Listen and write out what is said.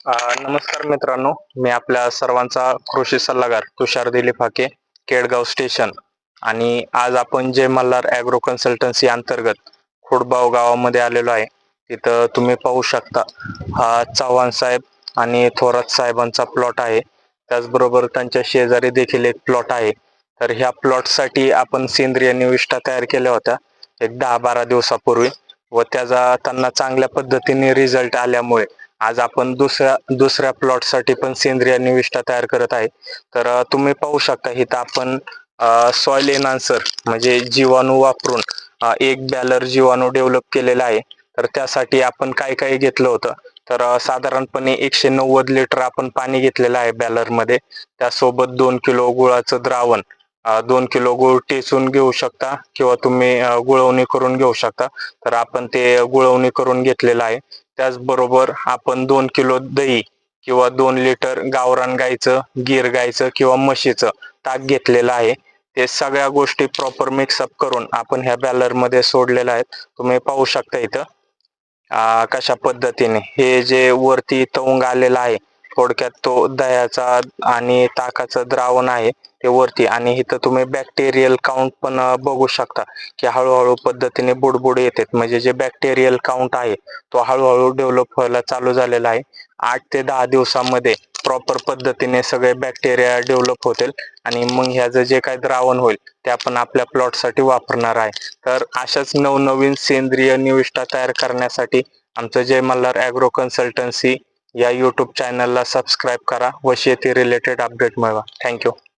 नमस्कार मित्रांनो, मी आपल्या सर्वांचा कृषी सल्लागार तुषार दिलीप हाके, केडगाव स्टेशन. आणि आज आपण जय मल्हार ॲग्रो कन्सल्टन्सी अंतर्गत खुडबाव गावामध्ये आलेलो आहे. तिथं तुम्ही पाहू शकता, हा चव्हाण साहेब आणि थोरात साहेबांचा प्लॉट आहे. त्याचबरोबर त्यांच्या शेजारी देखील एक प्लॉट आहे. तर ह्या प्लॉटसाठी आपण सेंद्रिय निविष्ठा तयार केल्या होत्या एक 10-12 दिवसापूर्वी, व त्याचा त्यांना चांगल्या पद्धतीने रिझल्ट आल्यामुळे आज आपण दुसऱ्या प्लॉटसाठी पण सेंद्रिय निविष्ठा तयार करत आहे. तर तुम्ही पाहू शकता इथं आपण सॉइल एनहान्सर म्हणजे जीवाणू वापरून एक बॅलर जीवाणू डेव्हलप केलेला आहे. तर त्यासाठी आपण काय काय घेतलं होतं, तर साधारणपणे 190 लिटर आपण पाणी घेतलेलं आहे बॅलरमध्ये. त्यासोबत 2 किलो गुळाचं द्रावण, 2 किलो गुळ टेचून घेऊ शकता किंवा तुम्ही गुळवणी करून घेऊ शकता. तर आपण ते गुळवणी करून घेतलेलं आहे. त्याचबरोबर आपण 2 किलो दही किंवा 2 लिटर गावरान गाईचं, गीर गाईचं किंवा म्हशीचं ताक घेतलेलं आहे. ते सगळ्या गोष्टी प्रॉपर मिक्सअप करून आपण ह्या बॅलरमध्ये सोडलेल्या आहेत. तुम्ही पाहू शकता इथं कशा पद्धतीने हे जे वरती तवंग आलेला आहे, थोडक्यात तो दह्याचा आणि ताकाचं द्रावण आहे ते वरती. आणि इथं तुम्ही बॅक्टेरियल काउंट पण बघू शकता की हळूहळू पद्धतीने बुडबुड येतात. म्हणजे जे बॅक्टेरियल काउंट आहे तो हळूहळू डेव्हलप व्हायला चालू झालेला आहे. 8 ते 10 दिवसामध्ये प्रॉपर पद्धतीने सगळे बॅक्टेरिया डेव्हलप होतील आणि मग ह्याचं जे काही द्रावण होईल ते आपण आपल्या प्लॉटसाठी वापरणार आहे. तर अशाच नवनवीन सेंद्रिय निविष्ठा तयार करण्यासाठी आमचं जय मल्हार ॲग्रो कन्सल्टन्सी या यूट्यूब चॅनलला सबस्क्राईब करा व शेती रिलेटेड अपडेट मिळवा. थँक्यू.